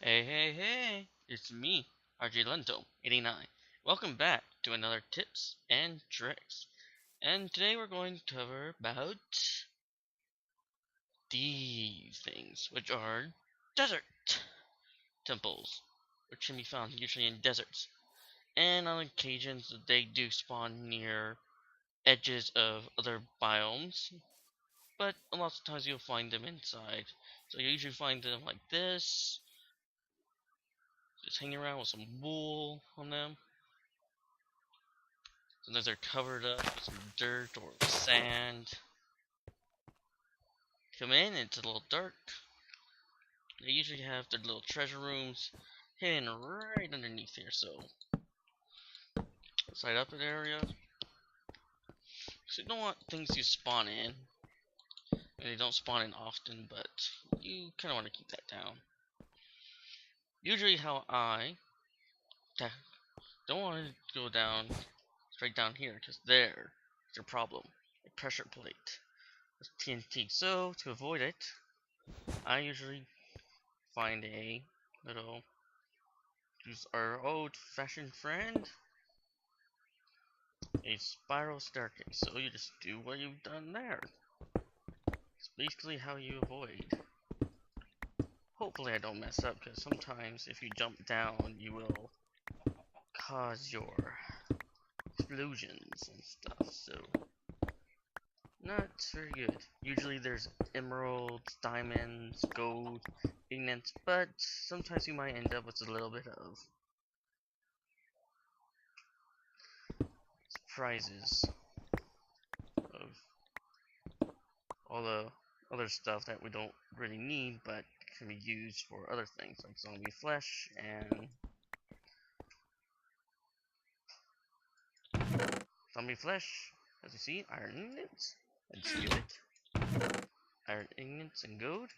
Hey, it's me, RJ Lento89. Welcome back to another Tips and Tricks. And today we're going to cover about these things, which are desert temples, which can be found usually in deserts. And on occasions, they do spawn near edges of other biomes, but a lot of times you'll find them inside. So you usually find them like this, just hanging around with some wool on them. Sometimes they're covered up with some dirt or sand. Come in, it's a little dark. They usually have their little treasure rooms hidden right underneath here, so side up an area. So you don't want things to spawn in. And they don't spawn in often, but you kind of want to keep that down. Usually how I don't want to go down straight down here, because there's your problem. A pressure plate with TNT. So to avoid it, I usually find a little, use our old-fashioned friend, a spiral staircase. So you just do what you've done there. It's basically how you avoid. Hopefully I don't mess up, because sometimes if you jump down, you will cause your explosions and stuff, so not very good. Usually there's emeralds, diamonds, gold, ignits, but sometimes you might end up with a little bit of surprises of all the other stuff that we don't really need but can be used for other things, like zombie flesh and as you see, iron ingots and skillet, iron ingots and gold.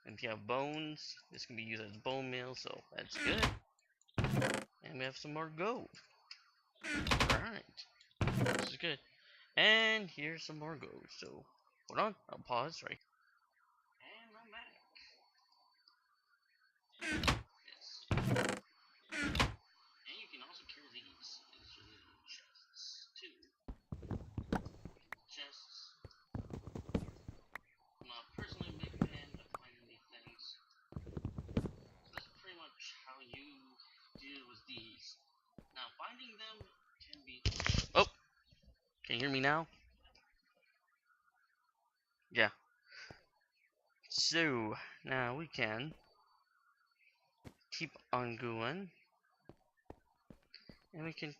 And if you have bones, this can be used as bone meal, so that's good. And we have some more gold. Alright, this is good. And here's some more gold, so hold on, I'll pause right. And I'm back. Yes. And you can also carry these as your little chests, too. Chests. I'm not personally a big fan of finding these things. So that's pretty much how you deal with these. Now, finding them can be... Oh! Can you hear me now? Yeah. So, now we can keep on going. And we can...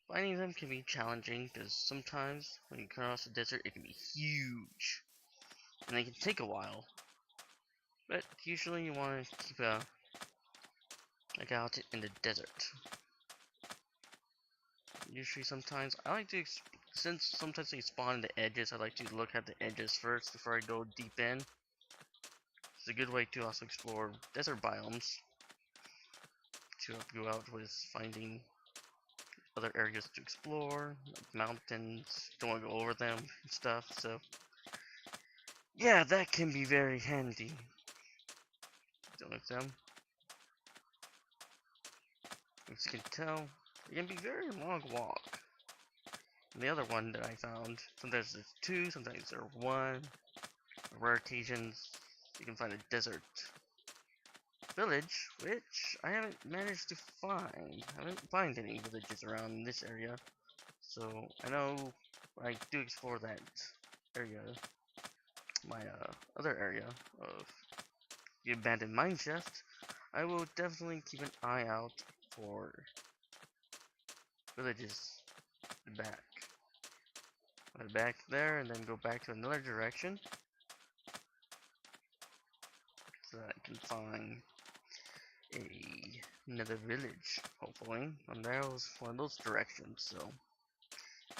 Finding them can be challenging, because sometimes when you come across the desert, it can be huge. And they can take a while. But usually you want to keep a look out in the desert. Usually sometimes, I like to, since sometimes they spawn in the edges, I like to look at the edges first before I go deep in. It's a good way to also explore desert biomes. To help you out with finding other areas to explore, like mountains, don't want to go over them and stuff, so yeah, that can be very handy. Don't like them. As you can tell, it can be a very long walk. And the other one that I found, sometimes there's two, sometimes there's one. On rare occasions, you can find a desert village, which I haven't managed to find. I haven't found any villages around this area. So, I know I do explore that area, my other area of the abandoned mineshaft. I will definitely keep an eye out for villages back. Back there and then go back to another direction so that I can find another village, hopefully, on one of those directions. So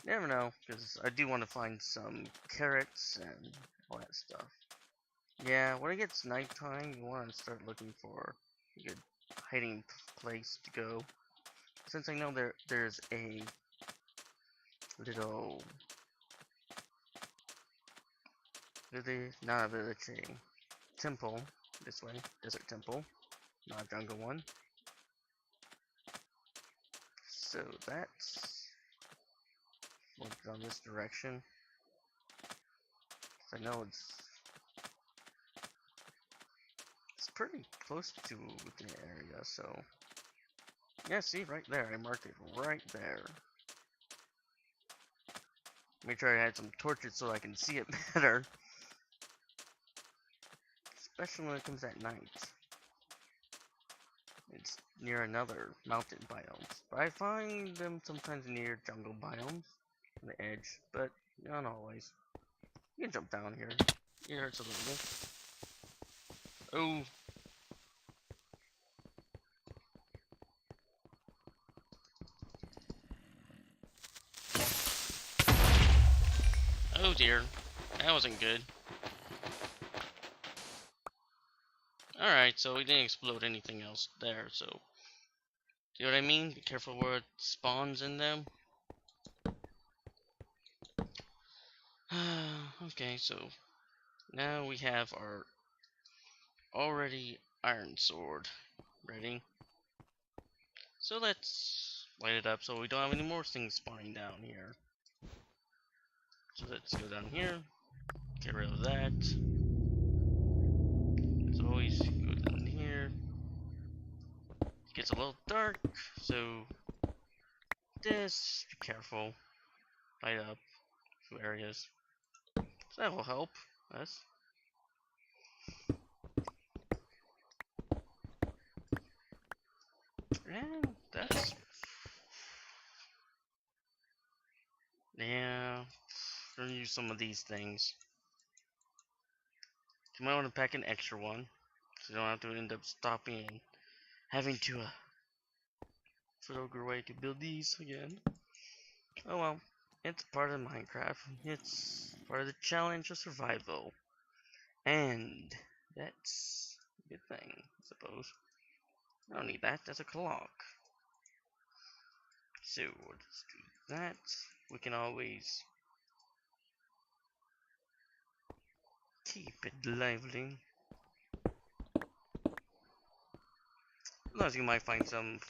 you never know, because I do want to find some carrots and all that stuff. Yeah, when it gets nighttime, you want to start looking for a good hiding place to go. Since I know there's a little village, not a village, a temple this way. Desert Temple, not Jungle one. So that's looked on this direction. I know it's pretty close to the area, so yeah, see right there, I marked it right there. Make sure I had some torches so I can see it better. Especially when it comes at night. It's near another mountain biomes. But I find them sometimes near jungle biomes on the edge, but not always. You can jump down here. It hurts a little. Oh. Oh dear. That wasn't good. Alright, so we didn't explode anything else there, so... See what I mean? Be careful where it spawns in them. Okay, so... Now we have our... already iron sword ready. So let's light it up so we don't have any more things spawning down here. So let's go down here, get rid of that. As always, go down here. It gets a little dark, so just be careful. Light up a few areas. So that will help us. And that's... yeah, we're gonna use some of these things. You might want to pack an extra one, so you don't have to end up stopping and having to figure a way to build these again. Oh well, it's part of Minecraft. It's part of the challenge of survival. And that's a good thing, I suppose. I don't need that, that's a clock. So, let's do that. We can always keep it lively. Unless you might find some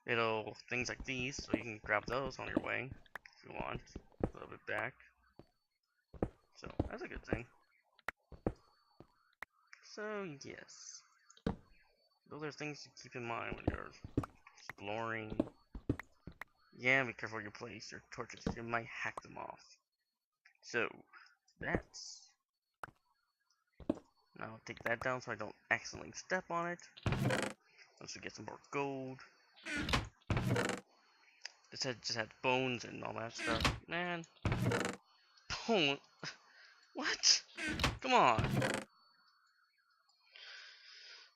little things like these, so you can grab those on your way if you want. A little bit back. So, that's a good thing. So, yes. Those are things to keep in mind when you're exploring. Yeah, be careful where you place your torches. You might hack them off. So, that's... now I'll take that down so I don't accidentally step on it. Once we get some more gold. This head just had bones and all that stuff. Man. Bone? What? Come on.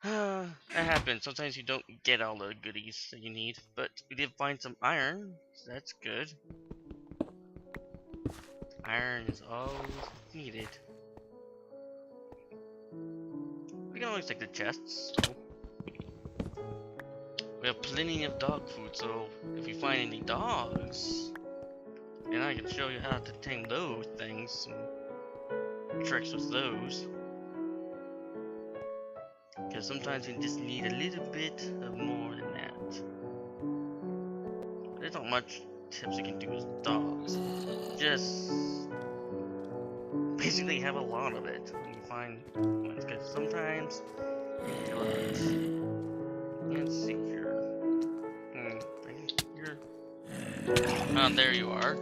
That happens. Sometimes you don't get all the goodies that you need. But we did find some iron. So that's good. Iron is always needed. We can always take the chests. So. We have plenty of dog food, so if you find any dogs, then I can show you how to tame those things. Some tricks with those. Because sometimes you just need a little bit of more than that. There's not much tips you can do with dogs. Just basically have a lot of it when you find ones. Because sometimes they're let's see here. Ah, there you are.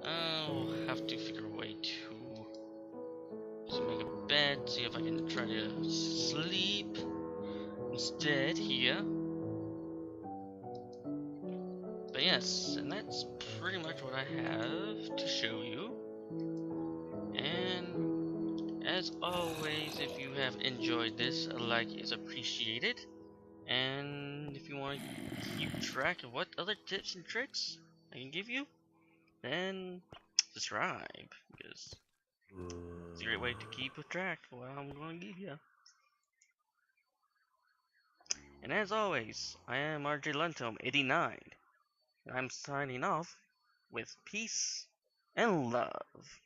I'll have to figure a way to make a bed, see if I can try to sleep instead here. But yes, and that's pretty much what I have to show you. And as always, if you have enjoyed this, a like is appreciated. And if you want to keep track of what other tips and tricks I can give you, then subscribe, because it's a great way to keep a track of what I'm going to give you. And as always, I am RJ Luntome 89, and I'm signing off. with peace and love.